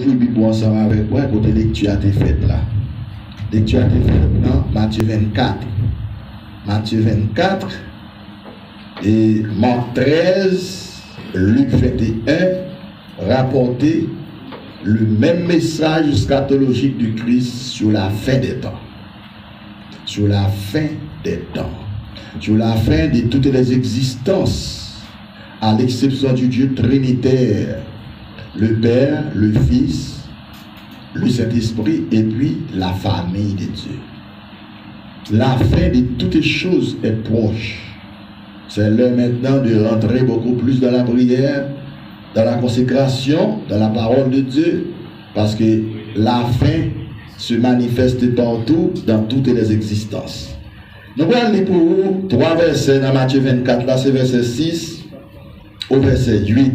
ouvrir la Bible ensemble avec moi, côté lecture a été faite là. Lecture a été faite dans Matthieu 24. Matthieu 24 et Marc 13, Luc 21, rapporté le même message scatologique du Christ sur la fin des temps. Sur la fin des temps. Sur la fin de toutes les existences, à l'exception du Dieu trinitaire, le Père, le Fils, le Saint-Esprit et puis la famille de Dieu. La fin de toutes les choses est proche. C'est l'heure maintenant de rentrer beaucoup plus dans la prière, dans la consécration, dans la parole de Dieu, parce que la fin se manifeste partout, dans toutes les existences. Nous allons lire pour vous 3 versets dans Matthieu 24, là c'est verset 6 au verset 8.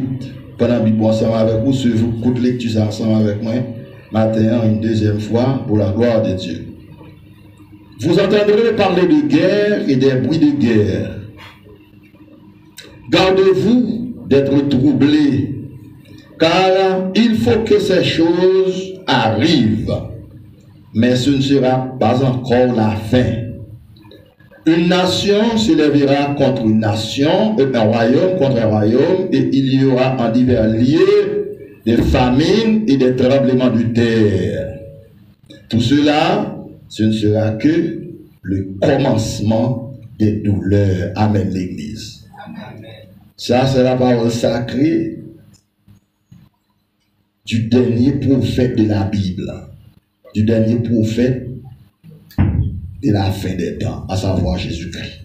Pendant que nous ensemble avec vous, si vous écoutez lecture ensemble avec moi, matin une deuxième fois, pour la gloire de Dieu. Vous entendrez parler de guerre et des bruits de guerre. Gardez-vous d'être troublés, car il faut que ces choses arrivent, mais ce ne sera pas encore la fin. Une nation s'élèvera contre une nation, un royaume contre un royaume, et il y aura en divers lieux des famines et des tremblements de terre. Tout cela, ce ne sera que le commencement des douleurs. Amen, l'Église. Ça, c'est la parole sacrée du dernier prophète de la Bible, du dernier prophète de la fin des temps, à savoir Jésus-Christ.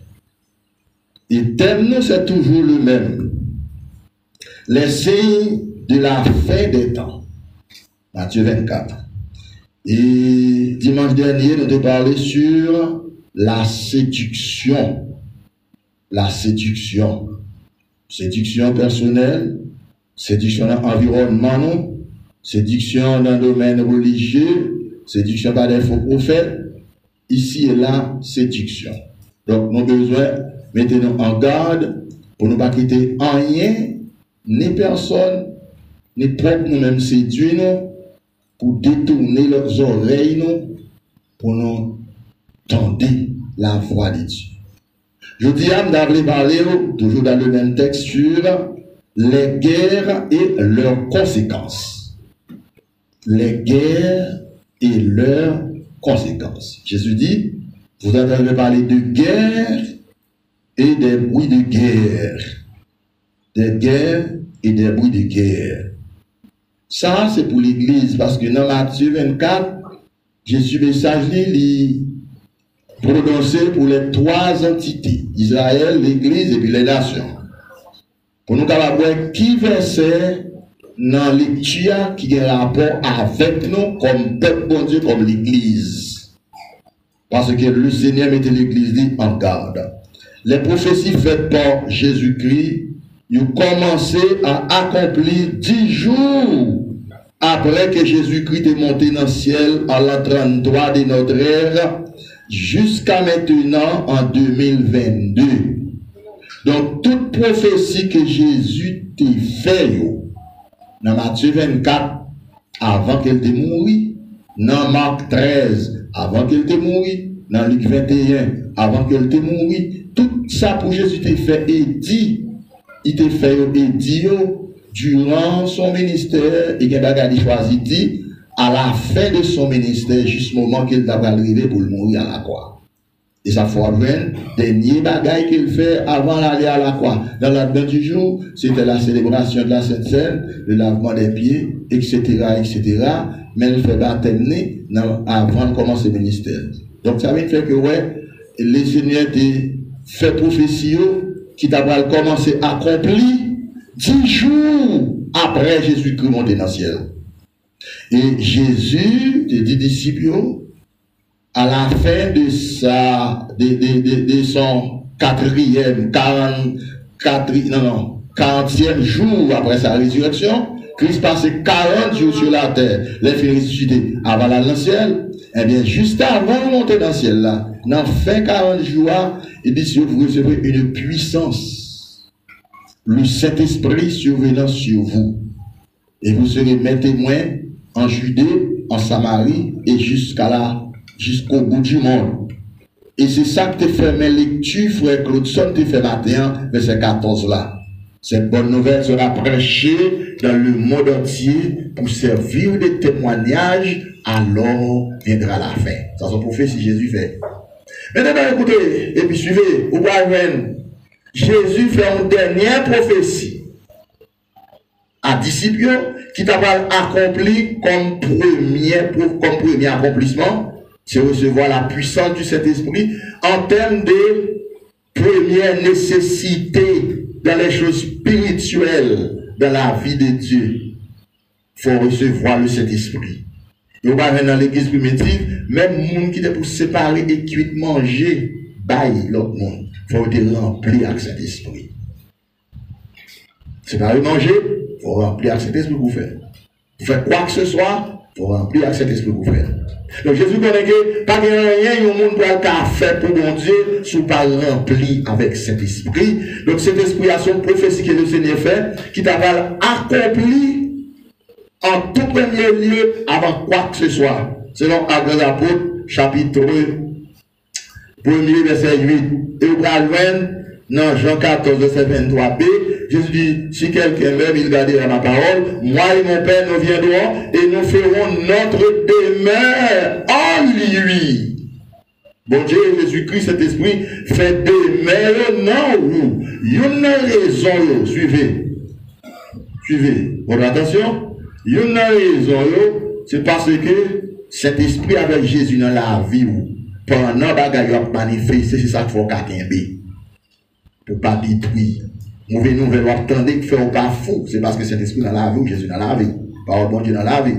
Et thème, c'est toujours le même. Les signes de la fin des temps. Matthieu 24. Et dimanche dernier, nous avons parlé sur la séduction. La séduction. Séduction personnelle, séduction dans l'environnement, séduction dans le domaine religieux, séduction par des faux prophètes. Ici et là, séduction. Donc, nous avons besoin de mettre nous en garde pour ne pas quitter rien, ni personne, ni propre nous-mêmes séduire nous, pour détourner leurs oreilles nous, pour nous tendre la voix de Dieu. Je dis à m'avoir parlé, toujours dans le même texte, sur les guerres et leurs conséquences. Les guerres et leurs conséquences. Jésus dit, vous entendrez parler de guerre et des bruits de guerre. Des guerres et des bruits de guerre. Ça, c'est pour l'Église, parce que dans Matthieu 24, Jésus message li prononcé pour les 3 entités, Israël, l'Église et puis les nations. Pour nous voir qui verset dans lecture qui a rapport avec nous comme peuple bon Dieu, comme l'Église. Parce que le Seigneur mettait l'Église en garde. Les prophéties faites par Jésus-Christ, ils ont commencé à accomplir 10 jours après que Jésus-Christ est monté dans le ciel en l'an 33 de notre ère, jusqu'à maintenant en 2022. Donc, toute prophétie que Jésus t'a fait, dans Matthieu 24, avant qu'elle te mourit, dans Marc 13, avant qu'elle te mourit, dans Luc 21, avant qu'elle te mourit, tout ça pour Jésus t'a fait et dit, il t'a fait et dit, durant son ministère, et qu'il a choisi dit, à la fin de son ministère, jusqu'au moment qu'il va arriver pour le mourir à la croix. Et ça faut le dernier bagaille qu'il fait avant d'aller à la croix. Dans l'advent du jour, c'était la célébration de la Sainte Seine, le lavement des pieds, etc., etc. Mais il fait baptême avant de commencer le ministère. Donc ça veut dire que ouais, les seigneurs fait prophétie qui t'a commencé à accomplir 10 jours après Jésus-Christ monté dans le ciel. Et Jésus, les 10 disciples, à la fin de son 40e jour après sa résurrection, Christ passait 40 jours sur la terre, les filles ressuscités avant la dans le ciel. Eh bien, juste avant de monter dans le ciel, là, dans fin 40 jours, il dit, si vous recevez une puissance, le Saint-Esprit survenant sur vous, et vous serez mes témoins en Judée, en Samarie et jusqu'au bout du monde. Et c'est ça que tu fait mes lectures, frère Claudson, tu fait matin, verset 14 là. Cette bonne nouvelle sera prêchée dans le monde entier pour servir de témoignage, alors viendra la fin. Ça c'est prophétie Jésus fait. Maintenant écoutez, et puis suivez, au Jésus fait une dernière prophétie à disciples qui t'a accompli comme premier accomplissement, c'est recevoir la puissance du Saint-Esprit en termes de première nécessité dans les choses spirituelles, dans la vie de Dieu. Il faut recevoir le Saint-Esprit. Et on va dans l'église primitive, même les gens qui étaient pour séparer et cuire manger, bail l'autre monde. Il faut être rempli avec cet esprit. Séparer manger, il faut remplir avec cet esprit pour faire. Vous faites quoi que ce soit, il faut remplir avec cet esprit pour faire. Donc Jésus connaît que pas rien, au monde doit faire pour mon Dieu, si pas rempli avec cet esprit. Donc cet esprit a son prophétie que le Seigneur fait, qui t'a accompli en tout premier lieu avant quoi que ce soit. Selon Actes des Apôtres, chapitre 1er, verset 8. Et vous allez dans Jean 14, verset 23b, Jésus dit, si quelqu'un m'aime, il gardera ma parole, moi et mon Père nous viendrons et nous ferons notre demeure en lui. Bon Dieu, Jésus-Christ, cet esprit, fait demeure non vous. Il y a une raison, suivez. Suivez. Votre attention. Il y a une raison, c'est parce que cet esprit avec Jésus dans la vie, pendant bagaille a manifesté, c'est ça qu'il faut qu'un pour pas détruire. Mauvaise nouvelle, vous attendez que faire pas fou, c'est parce que cet esprit dans la vie, Jésus dans la vie, par bon Dieu dans la vie.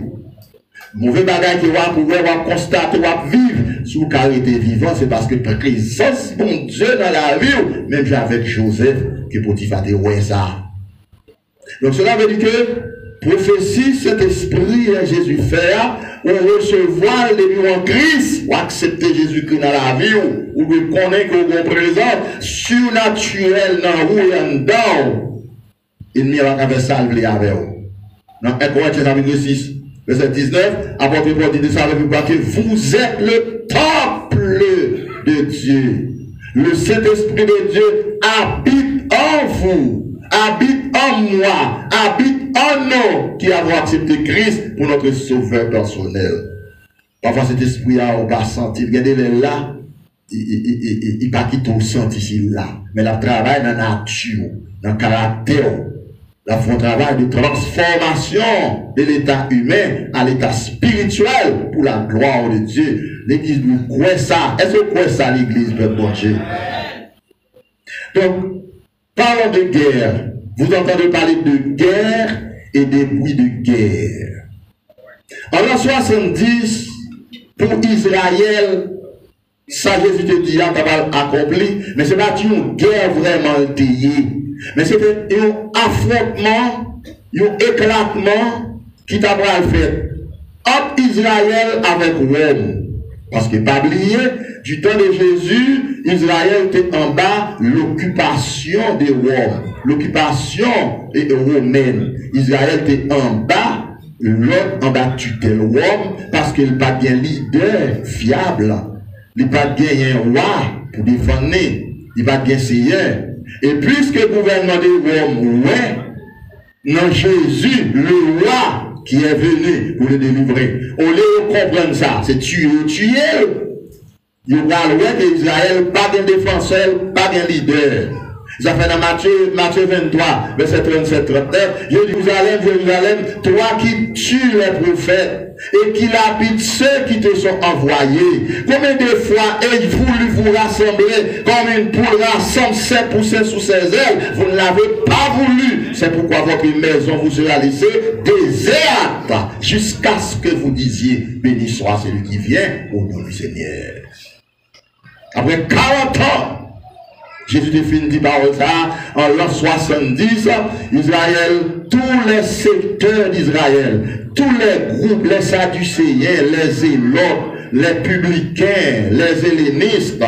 Mauvais bagaille que vous pouvez constater, vous vivre sous caractère vivant, c'est parce que présence bon Dieu dans la vie, même avec Joseph, que Potiphar dit ouais ça. Donc cela veut dire que prophétie, cet esprit Jésus fait, ou recevoir les lieux en Christ, ou accepter Jésus-Christ dans la vie, ou reconnaître que vous présent surnaturel dans vous et en dedans, il n'y a pas de salve avec vous. Dans 1 Corinthiens chapitre 6, verset 19, apôtre Paul dit de ça avec que vous êtes le temple de Dieu. Le Saint-Esprit de Dieu habite en vous, habite en moi, habite en nous qui avons accepté Christ pour notre sauveur personnel. Parfois cet esprit a on va sentir, regardez là, il pas quitter au senti ici là, mais la travail dans la nature, dans le caractère. La font travail de transformation de l'état humain à l'état spirituel pour la gloire de Dieu. L'église nous croit ça. Est-ce que vous croyez ça l'église, peuple bon Dieu? Donc, parlons de guerre. Vous entendez parler de guerre et des bruits de guerre. En l'an 70, pour Israël, ça Jésus te dit, t'as pas accompli, mais c'est pas une guerre vraiment liée. Mais c'était un affrontement, un éclatement qui t'a fait entre Israël avec Rome. Parce que, pas oublier, du temps de Jésus, Israël était en bas l'occupation de Rome. L'occupation romaine. Israël était en bas, l'autre en bas tutelle Rome, parce qu'il n'y a pas bien leader fiable. Il n'y a pas bien un roi pour défendre. Il n'y a pas bien seigneur. Et puisque le gouvernement de Rome, ouais, non Jésus, le roi qui est venu pour le délivrer, on les comprendre ça, c'est tuer. Il y a que Israël, pas de défenseur, pas de leader. Ça fait dans Matthieu 23, verset 37-39, Jérusalem, toi qui tues les prophètes et qui habitent ceux qui te sont envoyés. Combien de fois ai-je voulu vous rassembler comme une poule rassemble ses poussins sous ses ailes? Vous ne l'avez pas voulu. C'est pourquoi votre maison vous sera laissée déserte jusqu'à ce que vous disiez, béni soit celui qui vient au nom du Seigneur. Après 40 ans, Jésus définit par ça, en l'an 70, Israël, tous les secteurs d'Israël, tous les groupes, les Sadducéens, les Zélotes, les publicains, les hellénistes,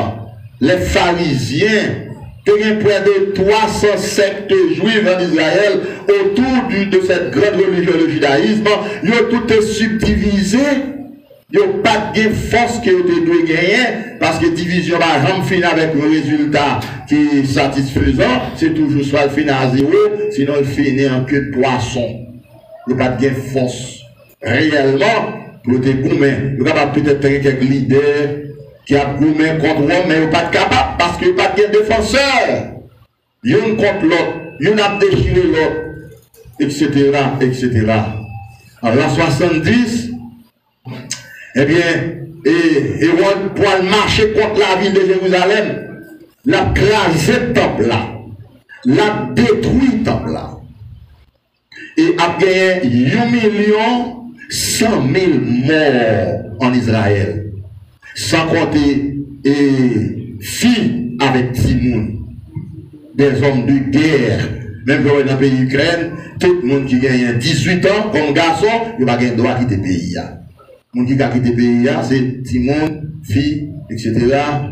les pharisiens, Il y a près de 300 sectes juives en Israël autour de cette grande religion, le judaïsme. Ils ont tout subdivisé. Ils n'ont pas de force que vous devez gagner parce que division va jamais finir avec un résultat qui est satisfaisant. C'est toujours soit le finir à zéro, sinon il finit en queue de poisson. Il n'y a pas de force réellement pour te goumer. Il n'y a pas peut-être quelques leaders qui a goumé contre eux, mais ils n'ont pas de capable parce qu'il n'y a pas de défenseur. Ils ont contre l'autre, ils ont déchiré l'autre, etc., etc. Alors la 70, eh bien, et pour marcher contre la ville de Jérusalem, l'a crasé le temple là, l'a détruit le temple là, et a gagné 1 100 000 morts en Israël, sans compter filles avec Timoun, des hommes de guerre, même dans le pays Ukraine, tout le monde qui gagne 18 ans comme garçon, il va gagner droit à quitter le pays. Mon qui a quitté le pays, c'est Timon, fille, etc.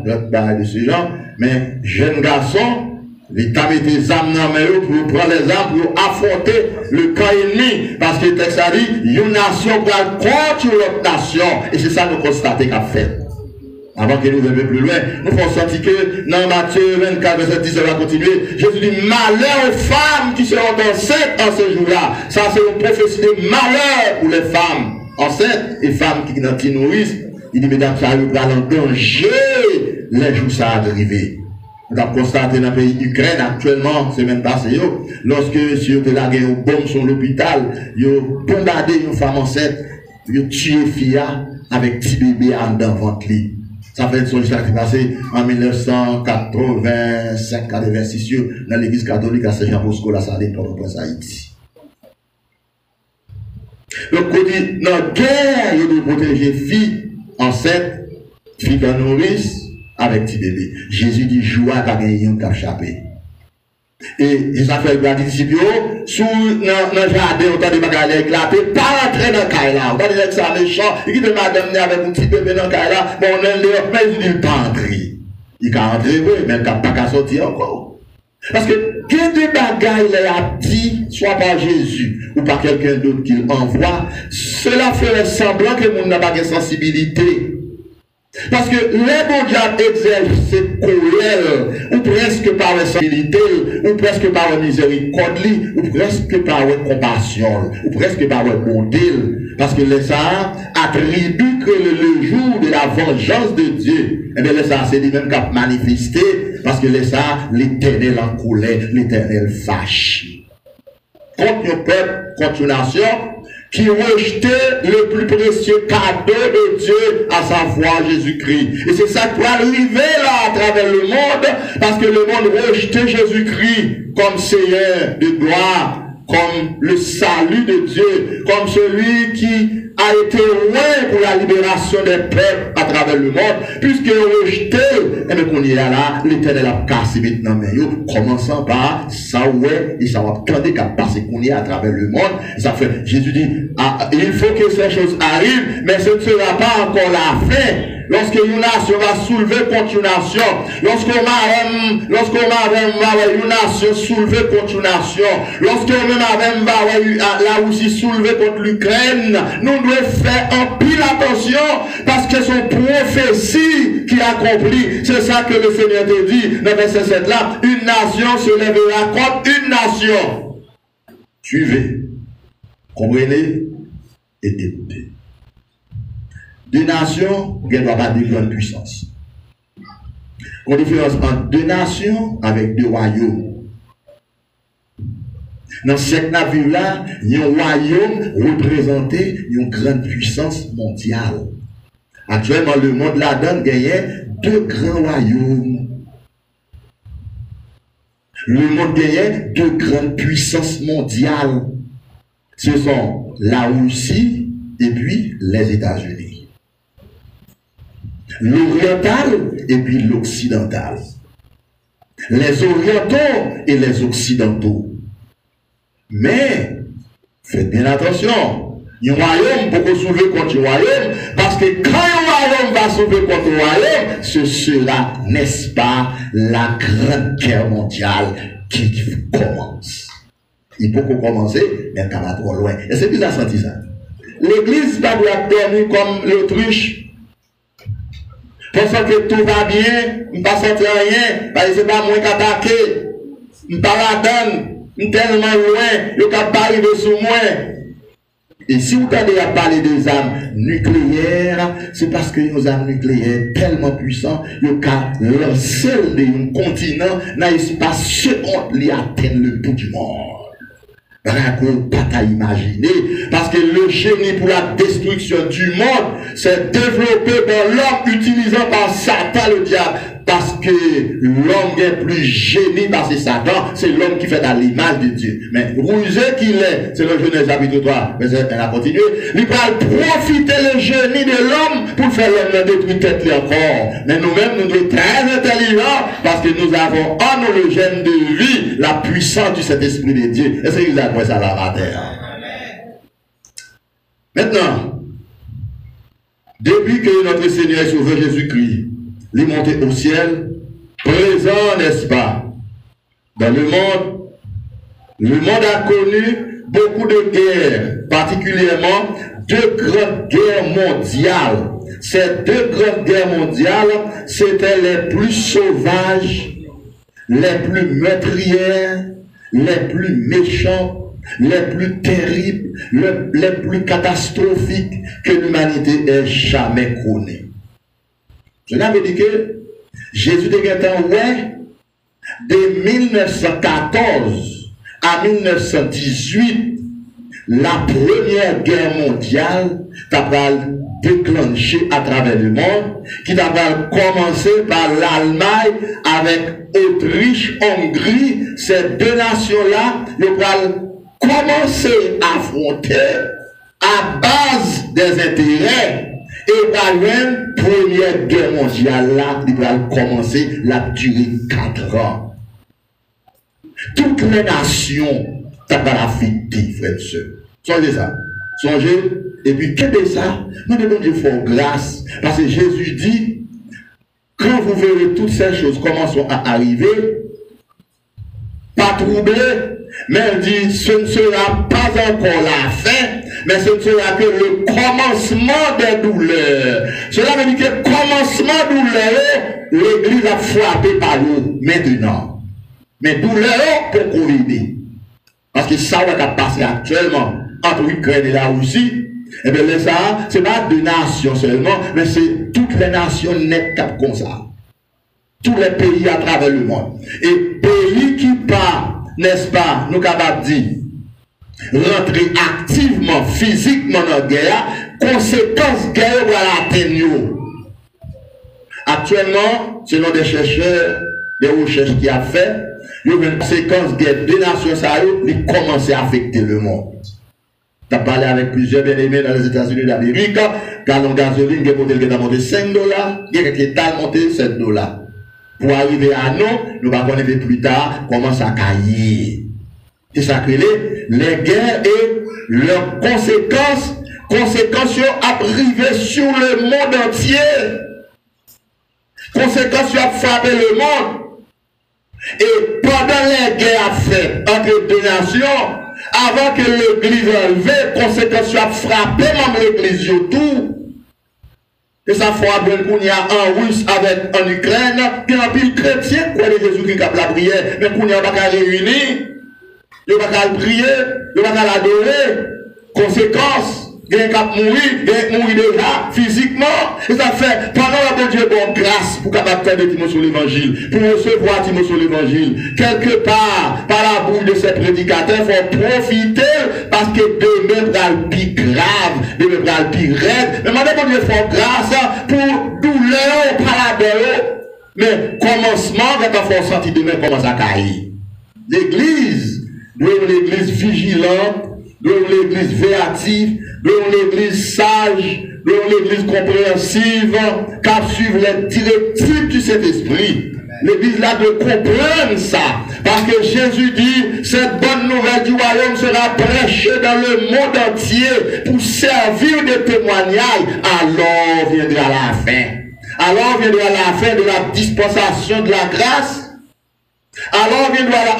L'autre barre de ce genre. Mais jeune garçon, l'État met des armes dans les mains pour prendre les armes pour affronter le camp ennemi. Parce que le texte a dit, une nation va contre l'autre nation. Et c'est ça que nous constatons qu'a fait. Avant que nous allions plus loin, nous faisons sentir que dans Matthieu 24, verset 10, ça va continuer. Jésus dit, malheur aux femmes qui seront enceintes en ce jour-là. Ça, c'est une prophétie de malheur pour les femmes enceintes et femmes qui n'en nourrissent. Il dit, mesdames, ça va en danger les jours ça arriver. Nous avons constaté dans le pays d'Ukraine actuellement, semaine passée, lorsque si vous avez la guerre aux bombes sur l'hôpital, vous avez bombardé une femme enceinte, vous avez tué une fille avec 10 bébés en dans le ventre. Ça fait une chose qui est passée en 1985-86 dans l'église catholique à Saint-Jean-Bosco, là, ça dépend de Haïti. Donc, on dit, dans la guerre, il doit protéger filles enceintes, filles qui nourrissent avec petit bébé. Jésus dit, joie qu'a gagné un cap chapé. Et ça fait le disciple, sous le jardin, on a des bagages éclatés, pas entrer dans le caille là. On a des ça méchant, il dit, madame, avec un petit bébé dans le caille là, bon, on est là, mais il dit, pas entrer. Il peut entrer, oui, mais il n'a pas qu'à sortir encore. Parce que, que des bagages il a dit, soit par Jésus ou par quelqu'un d'autre qu'il envoie, cela ferait semblant que le monde n'a pas de sensibilité. Parce que les bons diables exercent cette colère, ou presque par la sensibilité, ou presque par la miséricorde, ou presque par la compassion, ou presque par la bonté. Parce que les ça attribuent que le jour de la vengeance de Dieu, et bien les ça c'est lui-même qui a manifesté, parce que les ça, l'Éternel en colère, l'Éternel fâche. Contre le peuple, contre une nation, qui rejetait le plus précieux cadeau de Dieu, à savoir Jésus-Christ. Et c'est ça qui va arriver là à travers le monde, parce que le monde rejetait Jésus-Christ comme Seigneur de gloire, comme le salut de Dieu, comme celui qui a été loin pour la libération des peuples à travers le monde, puisqu'il rejeté, et bien qu'on y est là, l'Éternel a cassé maintenant, mais commençant par ça, ouais, et ça va attendre qu'à passer qu'on y est à travers le monde. Ça fait, Jésus dit, ah, il faut que ces choses arrivent, mais ce ne sera pas encore la fin. Lorsque une nation va soulever contre une nation, lorsqu'on a une nation soulever contre une nation, lorsqu'on même là aussi soulever contre l'Ukraine, nous devons faire en pile attention parce que son prophétie qui accomplit, c'est ça que le Seigneur te dit dans verset 7 là, une nation se lèvera contre une nation. Suivez, comprenez et écoutez. Deux nations, il ne doit pas de grande puissance. On différence entre deux nations avec deux royaumes. Dans cette navire-là, il y a un royaume représenté une grande puissance mondiale. Actuellement, le monde là-dedans gagne deux grands royaumes. Le monde gagne deux grandes puissances mondiales. Ce sont la Russie et puis les États-Unis. L'oriental et puis l'occidental. Les orientaux et les occidentaux. Mais, faites bien attention, un royaume, beaucoup soulever contre un royaume, parce que quand un royaume va s'ouvrir contre le royaume, ce sera, n'est-ce pas, la grande guerre mondiale qui commence. Il faut commencer, mais ça va trop loin. Et c'est qui a senti ça? L'église va doit dormir comme l'autruche. Pensant que tout va bien, je ne pas sentir rien, parce que c'est pas moi qui attaque. Je ne pas la donne, je suis tellement loin, je ne peux pas arriver sur moi. Et si vous tendez à parler des armes nucléaires, c'est parce que nos armes nucléaires tellement puissantes, ils ont lancé un continent dans l'espace seconde, ils atteignent le bout du monde. Raconte pas à imaginer, parce que le génie pour la destruction du monde s'est développé dans l'homme utilisant par Satan le diable, parce que l'homme est plus génie parce que Satan, c'est l'homme qui fait à l'image de Dieu. Mais rusé qu'il est, c'est le Genèse chapitre 3, mais elle a continué, il va profiter le génie de l'homme pour faire l'homme détruire tête encore. Mais nous-mêmes, nous sommes très intelligents parce que nous avons en nous le gène de vie, la puissance du Saint-Esprit de Dieu. Et c'est exactement ça la terre. Maintenant, depuis que notre Seigneur et Sauveur Jésus-Christ est monté au ciel, présent, n'est-ce pas, dans le monde a connu beaucoup de guerres, particulièrement 2 grandes guerres mondiales. Ces 2 grandes guerres mondiales, c'était les plus sauvages, les plus meurtrières, les plus méchantes, les plus terribles, les plus catastrophiques que l'humanité ait jamais connue. Cela veut dire que Jésus de de 1914 à 1918, la première guerre mondiale t'a déclenché à travers le monde, qui t'a commencé par l'Allemagne avec Autriche, Hongrie. Ces 2 nations-là, ils vont commencer à affronter à base des intérêts. Et la même première guerre mondiale là, il va commencer, la durée 4 ans. Toutes les nations, ça va affecter, frères et sœurs. Songez ça. Songez. Et puis, qu'est-ce que ça? Nous devons Dieu faire grâce. Parce que Jésus dit, quand vous verrez toutes ces choses commenceront à arriver, pas troublé, mais il dit, ce ne sera pas encore la fin, mais ce ne sera que le commencement des douleurs. Cela veut dire que le commencement des douleurs, l'Église a frappé par nous maintenant. Mais douleurs pour Covid. Parce que ça va passer actuellement entre l'Ukraine et la Russie. Et bien ça, ce n'est pas 2 nations seulement, mais c'est toutes les nations nettes comme ça. Tous les pays à travers le monde. Et pays qui partent, n'est-ce pas, nous capables de dire, rentrer activement, physiquement dans la guerre, conséquences guerre va l'atteindre. Actuellement, selon des chercheurs, des recherches qui a fait, il y a une conséquence guerre des nations, ça a commencé à affecter le monde. Tu as parlé avec plusieurs bien-aimés dans les États-Unis d'Amérique, gallon gasoline, qui a monté $5, qui a monté $7. Pour arriver à nous, nous allons connaître plus tard comment ça caille. C'est ça que les guerres et leurs conséquences arrivent sur le monde entier. Conséquences ont frappé le monde. Et pendant les guerres faites entre 2 nations, avant que l'église enlevée, conséquences ont frappé même l'église tout. Et ça fait qu'on y a en Russe avec en Ukraine, puis en pile chrétien, quoi, les Jésus qui a la prière, mais qu'on y a pas qu'à réunir, il n'y a pas qu'à prier, il n'y a pas qu'à l'adorer. Conséquence, il y a qu'à mourir déjà, physiquement. Et ça fait, pendant que Dieu bon grâce pour capable faire des sur l'évangile, pour recevoir Timothée sur l'évangile, quelque part, par la bouche de ces prédicateurs, il faut profiter, parce que demain, il va le plus grave, demain, il va le plus raide. Mais maintenant, Dieu fait grâce pour douleur, par la douleur. Mais commencement, quand on fait sentir demain, commence à cailler. L'église doit être l'église vigilante, doit être l'église véative, doit être l'église sage, doit être l'église compréhensive, qui suivre les directives du Saint-Esprit. L'église là doit comprendre ça. Parce que Jésus dit, cette bonne nouvelle du royaume sera prêchée dans le monde entier pour servir de témoignage. Alors viendra la fin. Alors viendra la fin de la dispensation de la grâce. Alors viendra la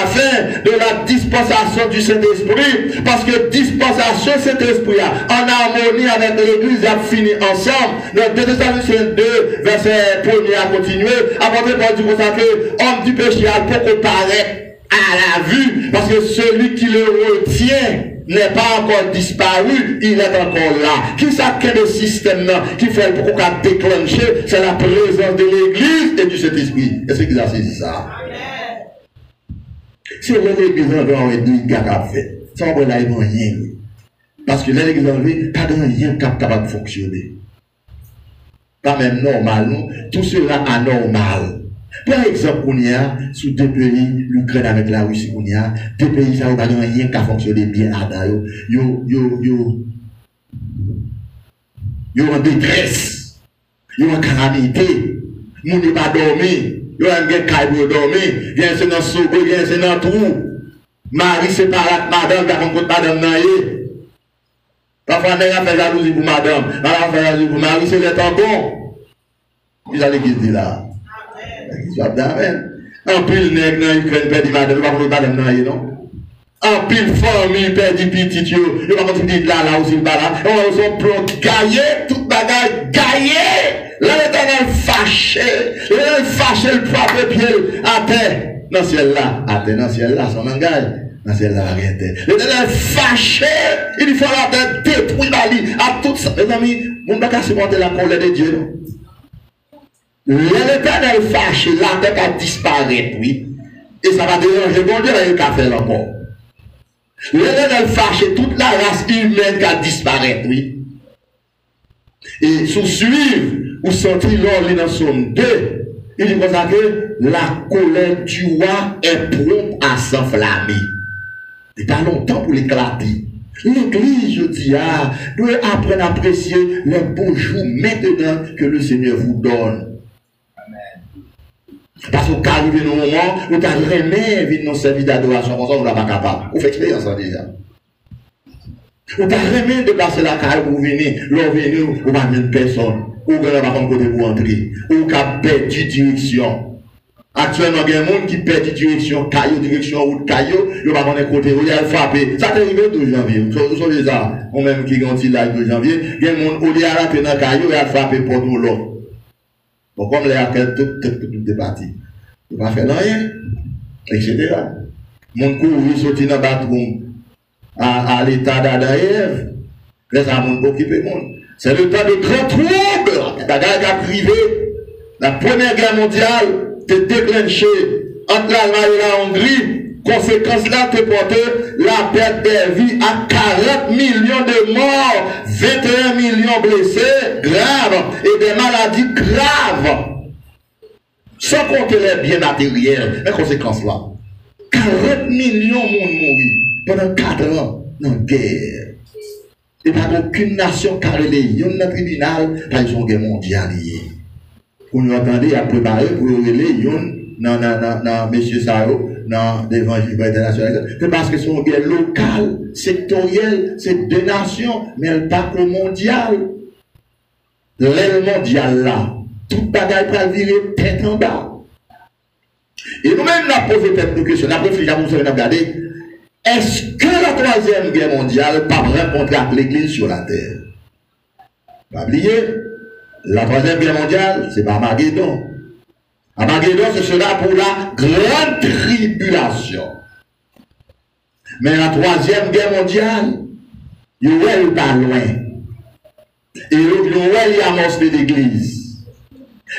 fin de la dispensation du Saint-Esprit, parce que dispensation Saint-Esprit en harmonie avec l'église a fini ensemble. Dans 2 Thessaloniciens 2, verset 1er à continuer, apôtre Paul dit comme ça que homme du péché a pour comparer à la vue, parce que celui qui le retient n'est pas encore disparu, il est encore là. Qui ça que le système là, qui fait pour qu'on déclencher, c'est la présence de l'église et du Saint-Esprit. Est-ce qu'ils ont saisi ça? C'est l'église en vrai, il y a fait. Ça on va rien. Parce que l'église en vrai, pas de rien capable de fonctionner. Pas même normal, non? Tout cela anormal. Par exemple, on y a, sous deux pays, l'Ukraine avec la Russie, on y a, deux pays, ça n'a pas rien qui a fonctionné bien à Dayo. Yo en détresse. Yo en calamité. Moun n'est pas dormi. Yo en gen kay pour dormir. Viens c'est dans soube, viens c'est dans trou. Marie séparate madame, t'as compte madame nan yé. Parfois, on a fait jalousie pour madame. On a fait jalousie pour Marie, c'est le tampon. Ils allaient l'église là. En pile nègre dans l'Ukraine perd madame, pas pour madame nan yé, non? En pile famille perd petit yo. Yo pas continuer de là aussi là. On son plan gaillé, tout bagage gaillé. Là l'Éternel fâché. L'Éternel fâché le propre pied à terre. Dans le ciel là, à terre dans le ciel là, son langage. Dans le ciel là, rien terre. L'Éternel fâché. Il faut la terre détruire la vie. À tout ça, mes amis, on ne peut pas supporter la colère de Dieu. L'Éternel fâché, la terre va disparaître, oui. Et ça va déranger bon Dieu, il va faire encore. L'Éternel fâché, toute la race humaine qui a disparu, oui. Et sous suivre, ou sentir l'ordre dans son 2, il dit comme ça que la colère du roi est prompte à s'enflammer. Il n'y a pas longtemps pour l'éclater. L'église, je dis, doit apprendre à apprécier les beaux jours maintenant que le Seigneur vous donne. Parce qu'on arrive dans un moment où tu as remis dans service d'adoration, comme ça, on n'est pas capable. On fait expérience déjà. On t'a remis de placer la carrière pour venir, l'on venir, on va mettre personne. Ou qu'on n'a pas comme côté pour entrer. Ou qu'on a perdu direction. Actuellement, il y a des gens qui perdent direction, caillou, direction, route, caillou, ils ne vont pas côté, ils vont frapper. Ça t'est arrivé le 12 janvier. Vous savez ça, ou même qui ont dit là le 12 janvier, il y a des gens qui ont raté dans le caillou, ils vont frapper pour tout l'autre. Bon, comme les acteurs, tout est parti. Ils ne vont pas faire rien, etc. Mon cours, il sortit dans le bateau à l'état d'Adaïev. Là, ça va occuper le monde. C'est le temps de grands troubles. La guerre a privé. La première guerre mondiale te déclenchée entre l'Allemagne et la Hongrie. Conséquence là te porte la perte des vies à 40 millions de morts, 21 millions blessés graves et des maladies graves. Sans compter les biens matériels. Les conséquences là. 40 millions de monde mourir pendant 4 ans dans la guerre. Et pas aucune nation carrelée. Il y a un tribunal par une guerre mondiale. Pour nous entendre à préparer pour les dans M. Sao, dans l'évangile international. C'est parce que c'est une guerre locale, sectorielle, c'est 2 nations, mais elle pas que mondiale. L'aile mondiale là, tout bagaille pour virer tête en bas. Et nous-mêmes, nous avons posé cette question, nous avons réfléchi, nous avons regardé. Est-ce que la 3e guerre mondiale pas rencontrer avec l'église sur la terre? Pas oublier, la 3e guerre mondiale, c'est pas Armageddon. Armageddon, c'est cela pour la grande tribulation. Mais la 3e guerre mondiale, il y a pas loin. Et il y a amorcé l'église.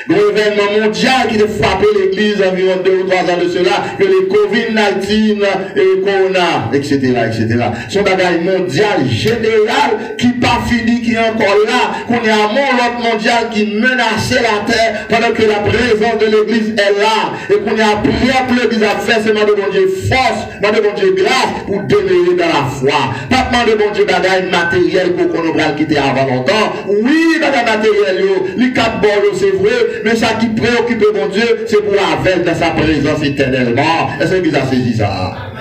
L'événement mondial qui a frappé l'église environ 2 ou 3 ans de cela, que les Covid-19 et Corona, etc., etc. Son bagage mondial général qui pas fini, qui est encore là, qu'on y a un monde mondial qui menaçait la terre pendant que la présence de l'église est là. Et qu'on y a prière pour l'église à faire, c'est demander bon Dieu force, demander bon Dieu grâce pour demeurer dans la foi. Pas demander bon Dieu bagaille matériel pour qu'on va le quitter avant longtemps. Oui, bagaille matériel, les quatre bords, c'est vrai, mais ça qui préoccupe mon Dieu, c'est pour avec dans sa présence éternellement. Est-ce que vous avez saisi ça?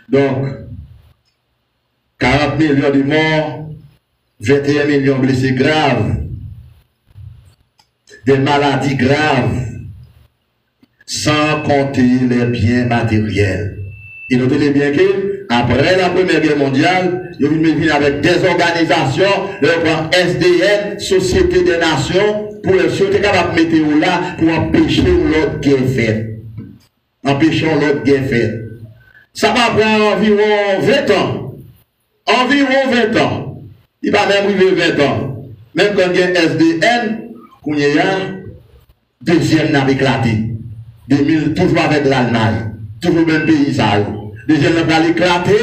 Donc, 40 millions de morts, 21 millions de blessés graves, des maladies graves, sans compter les biens matériels. Et notez bien que, après la Première Guerre mondiale, ils viennent avec des organisations, le SDN, Société des Nations, pour les choses capables de mettre là, pour empêcher l'autre guerre faite. Empêcher l'autre guerre faite. Ça va prendre environ 20 ans. Environ 20 ans. Il va même arriver 20 ans. Même quand il y a SDN, qu'on y a, deuxième n'a éclaté. Toujours avec l'Allemagne. Toujours le même pays, ça. Deuxième n'a éclaté.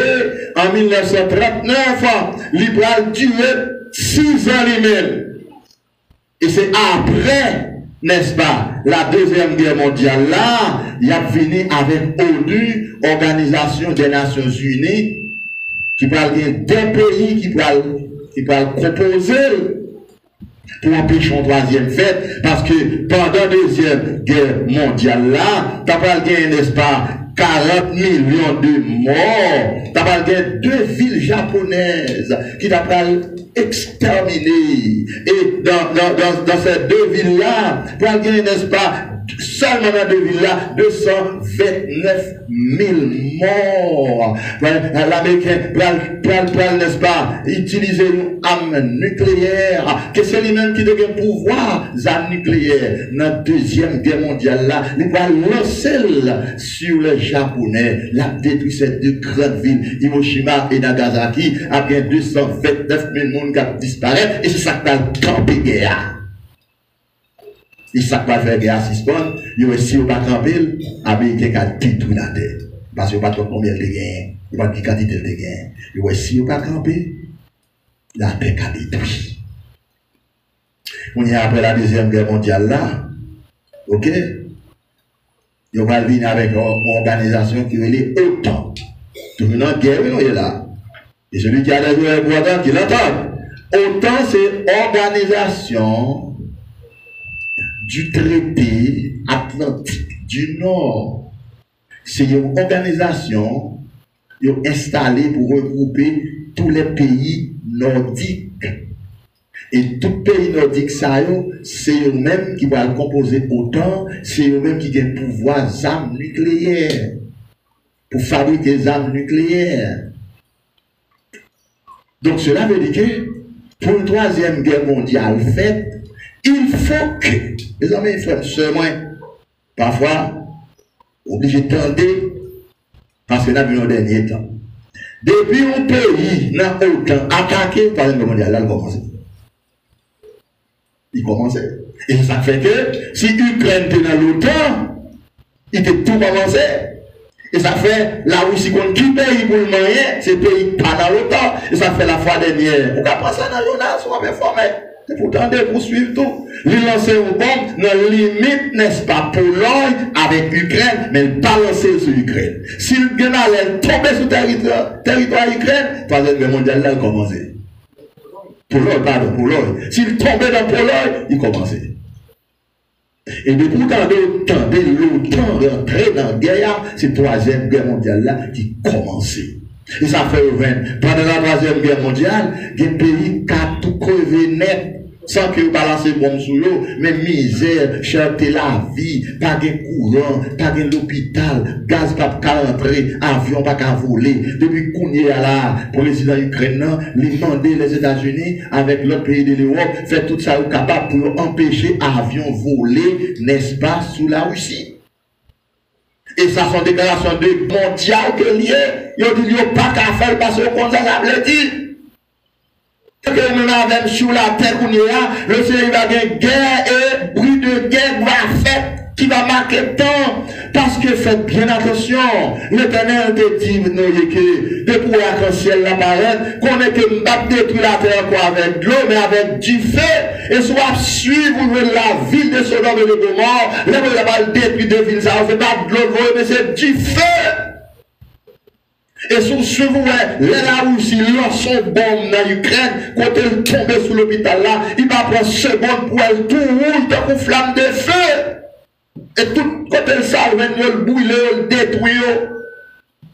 En 1939, il va durer 6 ans lui-même. Et c'est après, n'est-ce pas, la Deuxième Guerre mondiale, là, il a fini avec ONU, Organisation des Nations Unies, qui parle des pays qui parlent composer pour empêcher une troisième fête, parce que pendant la Deuxième Guerre mondiale, là, tu parles, n'est-ce pas, 40 millions de morts. Tu parles 2 villes japonaises qui t'appellent exterminées. Et dans ces 2 villes-là, tu parles, n'est-ce pas, seulement dans 2 villes-là, 229 000 morts. L'Américain peut, n'est-ce pas, utiliser une arme nucléaire, que c'est lui-même qui devient pouvoir armes nucléaires. Dans la Deuxième Guerre mondiale, là, il va lancer sur les Japonais, la détruit ces 2 grandes villes, Hiroshima et Nagasaki, avec 229 000 personnes qui disparaissent, et c'est ça qui va camper guerre. Et ça va faire guerre à 6 bonnes, il y a aussi au bas camper, Américain qui a détruit la terre. Parce qu'il n'y a pas de combien de gains, il n'y a pas de quantité de gains. Il y a aussi au bas camper, la terre qui a détruit. On y a après la Deuxième Guerre mondiale là, ok? Il va venir avec une organisation qui est OTAN. Tout le monde guerre, il est là. Et celui qui a des joueurs importants, qui l'entend. OTAN, c'est Organisation du traité atlantique du Nord. C'est une organisation installée pour regrouper tous les pays nordiques. Et tout pays nordique, c'est eux-mêmes qui vont composer autant, c'est eux-mêmes qui ont le pouvoir d'armes nucléaires, pour fabriquer des armes nucléaires. Donc cela veut dire que pour une troisième guerre mondiale faite, il faut que, les amis, frères, seulement, parfois, obligés de tenter, parce que nous avons vu dans le dernier temps. Depuis un pays n'a autant attaqué par la troisième guerre mondiale, là, il commence. Il commençait. Et ça fait que si Ukraine était dans l'OTAN, il était tout commencé. Et ça fait la Russie contre qui pays pour le moyen, c'est pays pas dans l'OTAN. Et ça fait la fois dernière. On va passer dans l'ONAS, on va former. Et pourtant, de poursuivre tout. Il lancer une bombe dans la limite, n'est-ce pas, Pologne avec Ukraine, mais il pas lancer sur Ukraine. S'il allait tomber sur territoire Ukraine, troisième guerre mondiale, là, il commençait. Pologne, pardon, Pologne. S'il tombait dans Pologne, il commençait. Et depuis quand l'OTAN rentrait dans la guerre, c'est la troisième guerre mondiale là qui commençait. Et ça fait pendant la troisième guerre mondiale, il y a des pays qui ont tout crevé net, sans que vous balancez bombe sur eux, mais misère, cherté la vie, pas de courant, pas de l'hôpital, gaz pas qu'à rentrer, avion pas qu'à voler. Depuis qu'on est là, le président ukrainien, il demandé les États-Unis, avec l'autre pays de l'Europe, faire tout ça capable pour empêcher avion voler, n'est-ce pas, sous la Russie. Et ça, sont déclarations de mondial que lié, ils ont dit, ils pas qu'à faire parce que comme ça veut dire. Que nous avons sur la terre qu'on est là, le Seigneur va avoir guerre et bruit de guerre va faire qui va marquer le temps. Parce que faites bien attention. L'Éternel te dit, que depuis l'arc-en-ciel l'apparaît, qu'on est que m'a détruit la terre quoi, avec de l'eau, mais avec du feu. Et soit suivre la ville de Sodome et de Gomorrhe, là, vous avez détruit deux villes, ça ne fait pas de l'eau, mais c'est du feu. Et si vous voyez, la Russie lance son bombe dans l'Ukraine, quand elle tombe sous l'hôpital là, il va prendre seconde pour elle tout rouge dans une flamme de feu. Et tout, quand elle salve, elle brûle, elle détruit.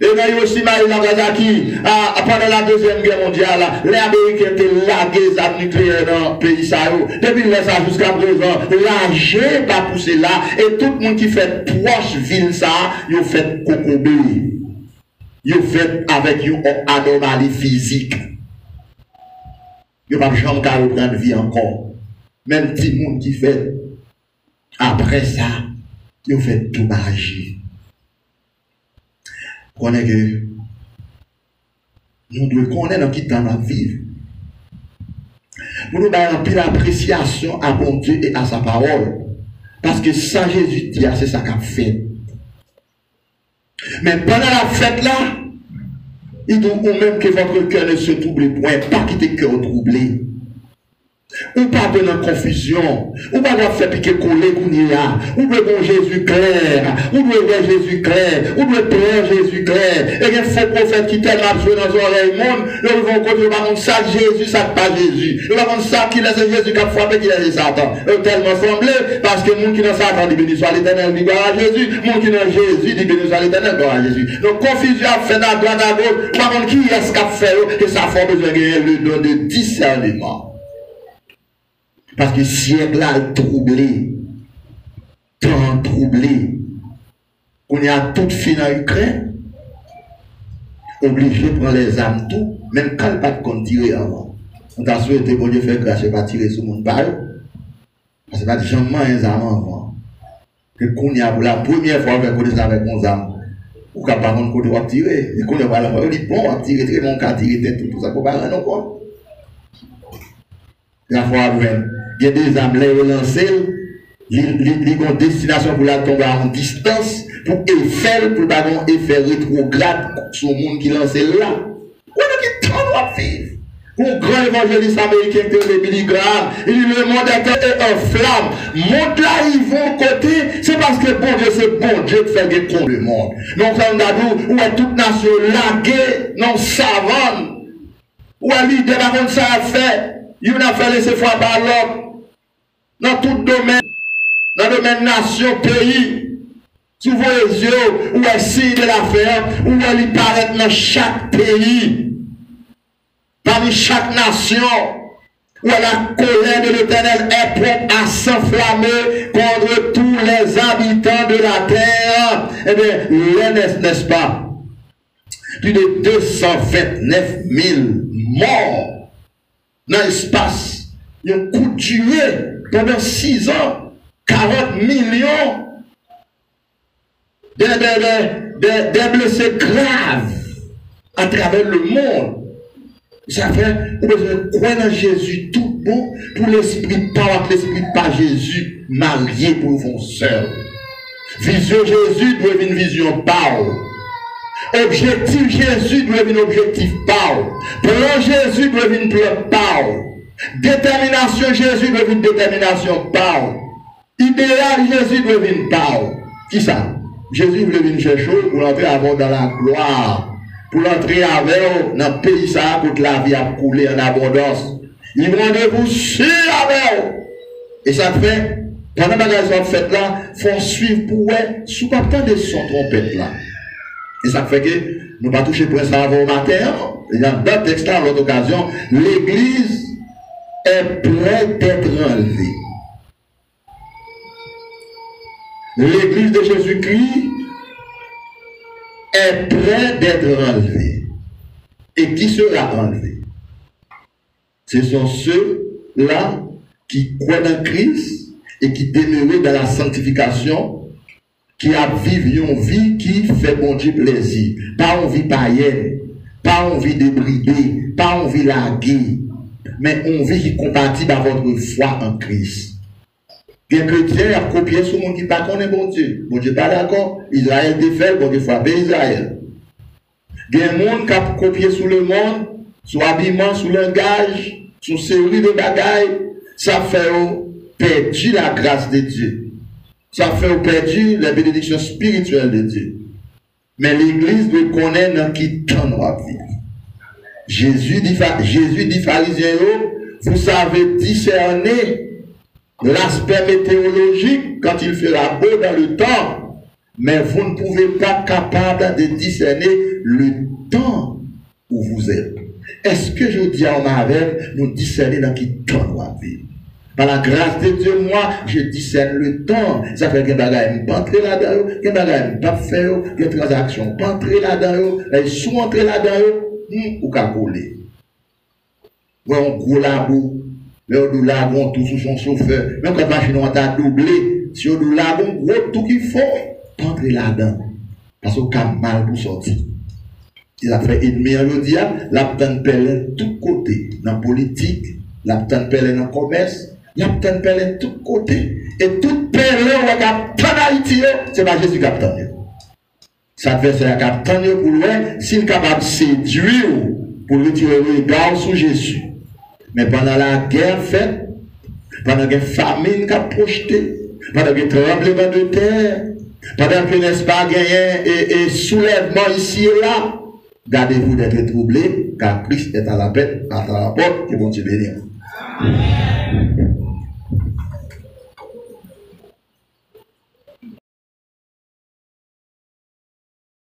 Et il y a aussi Marie Nagasaki, pendant la Deuxième Guerre mondiale, les Américains étaient lagués des armes nucléaires dans le pays. Depuis là, jusqu'à présent, l'argent va pousser là, et tout le monde qui fait proche ville ça, ils ont fait cocobé. Ils ont fait avec une anomalie physique. Ils n'ont pas jamais qu'à reprendre vie encore. Même petit monde qui fait, après ça, ils ont fait tout magie. Qu'on est que nous devons connaître dans qui temps nous vivons. Nous devons avoir une appréciation à bon Dieu et à sa parole. Parce que ça, Jésus dit, c'est ça qu'a fait. Mais pendant la fête là, il dit ou même que votre cœur ne se trouble point, pas quitter cœur troublé. Ou pas donner en confusion, ou pas faire piquer coller qu'on y a, ou doit bon Jésus clair, ou doit voir Jésus clair, ou doit prier Jésus clair. Et il y a un faux prophète qui tellement joué dans les oreilles monde, ils vont continuer par contre ça Jésus, ça pas Jésus. Ils vont ça qui laisse Jésus qui a frappé, qui laisse Satan. Ils tellement semblé, parce que le monde qui dans Satan dit béni soit l'Éternel, dit gloire à Jésus, le monde qui dans Jésus dit béni soit l'Éternel, gloire à Jésus. Donc confusion a fait à droite à gauche, par contre qui est-ce qu'a fait, et ça fait besoin de le don de discernement. Parce que siècle là est troublé, tant troublé, qu'on y a tout fini en Ukraine, obligé de prendre les armes tout, même quand il n'y a pas de compte tirer avant. On t'a souhaité pour Dieu faire grâce, pas tirer sur le monde par eux. Parce que pas jamais un arme avant. Que qu'on y a pour la première fois avec des avec mon arme, ou qu'à par contre qu'on doit tirer, et qu'on va on dit bon, on va tirer très bon, qu'à tirer tout ça, qu'on va rien encore. La fois même. Il y a des âmes là relancées, ils ont destination pour la tomber en distance, pour effet, pour pas un effet rétrograde sur le monde qui lance là. On a qui doit vivre. Un grand évangéliste américain qui est Billy Graham, il dit le monde est en flamme. Monde là, ils vont côté, c'est parce que bon Dieu, c'est bon Dieu qui fait des contre le monde. Donc, on a dit, où est toute nation laguée, non savane, où est l'idée de ça à faire, il a fait laisser foi par l'autre. Dans tout domaine, dans le domaine nation, pays, si vous voyez les yeux, où est signe de l'affaire, où elle paraît dans chaque pays, parmi chaque nation, où la colère de l'Éternel est prête à s'enflammer contre tous les habitants de la terre. Eh bien, n'est-ce pas? Plus de 229 000 morts dans l'espace. Ils ont coutué pendant 6 ans, 40 millions de blessés graves à travers le monde. Ça fait, vous besoin croire dans Jésus tout bon pour l'esprit par l'esprit par Jésus marié pour vos sœurs. Vision Jésus doit être une vision par. Objectif Jésus doit être un objectif par. Plan Jésus doit être un plan par. Détermination Jésus doit être une détermination par. Idéal Jésus doit être une par. Qui ça? Jésus voulait venir chercher pour l'entrer avant dans la gloire. Pour l'entrer avec dans le pays ça, pour que la vie a coulé en abondance. Il rendez-vous sur avec. Et ça fait, pendant que les gens font là, font suivre pour eux, sous pas tant de son trompette là. Et ça fait que nous ne pas toucher pour ça avant au matin. Il y a d'autres textes là, à l'autre occasion, l'église est prête d'être enlevée. L'église de Jésus-Christ est prête d'être enlevée. Et qui sera enlevé? Ce sont ceux-là qui croient en Christ et qui demeurent dans la sanctification, qui a vécu une vie qui fait bon Dieu plaisir. Pas une vie païenne, pas une vie débridée, pas une vie larguée, mais une vie qui est compatible à votre foi en Christ. Les chrétiens ont copié sur le monde qui ne connaît pas bon Dieu. Bon Dieu pas d'accord. Israël défait, bon Dieu frappe Israël. Il y a des gens qui ont copié sur le monde, sur l'habillement, sur le langage, sur série de bagailles. Ça fait perdre la grâce de Dieu. Ça fait perdre la bénédiction spirituelle de Dieu. Mais l'Église doit connaître dans qui temps nous vivre. Jésus dit pharisiens, vous savez discerner l'aspect météorologique quand il fera beau dans le temps, mais vous ne pouvez pas être capable de discerner le temps où vous êtes. Est-ce que je dis en avec nous discerner dans qui temps nous vivre? Par la grâce de Dieu, moi, je discerne le temps. Ça fait que les bagages ne pas entrer là-dedans, les bagages ne pas faire, les transactions ne pas entrer là-dedans, les sous entrer là-dedans, ou qu'à coller. Ouais, on gros labo, là, on labo tout sous son chauffeur. Même quand la machine a doublé, si on labo, gros tout qu'il faut, pas entrer là-dedans. Parce qu'on a mal pour sortir. Il a fait ennemi en diable, la petite pelle de tous côtés, dans la politique, la petite pelle dans le commerce, la petite pelle de tous côtés. Et toute pelle, on a en Haïti, c'est pas Jésus qui a attendu. Cet adversaire qui a attendu pour lui, s'il est capable de séduire pour retirer le regard sur Jésus. Mais pendant la guerre faite, pendant la famine qui a projeté, pendant le tremblement de terre, pendant que n'est-ce pas gagné et soulèvement ici et là, gardez-vous d'être troublés, car Christ est à la paix, à la porte, que bon Dieu bénisse.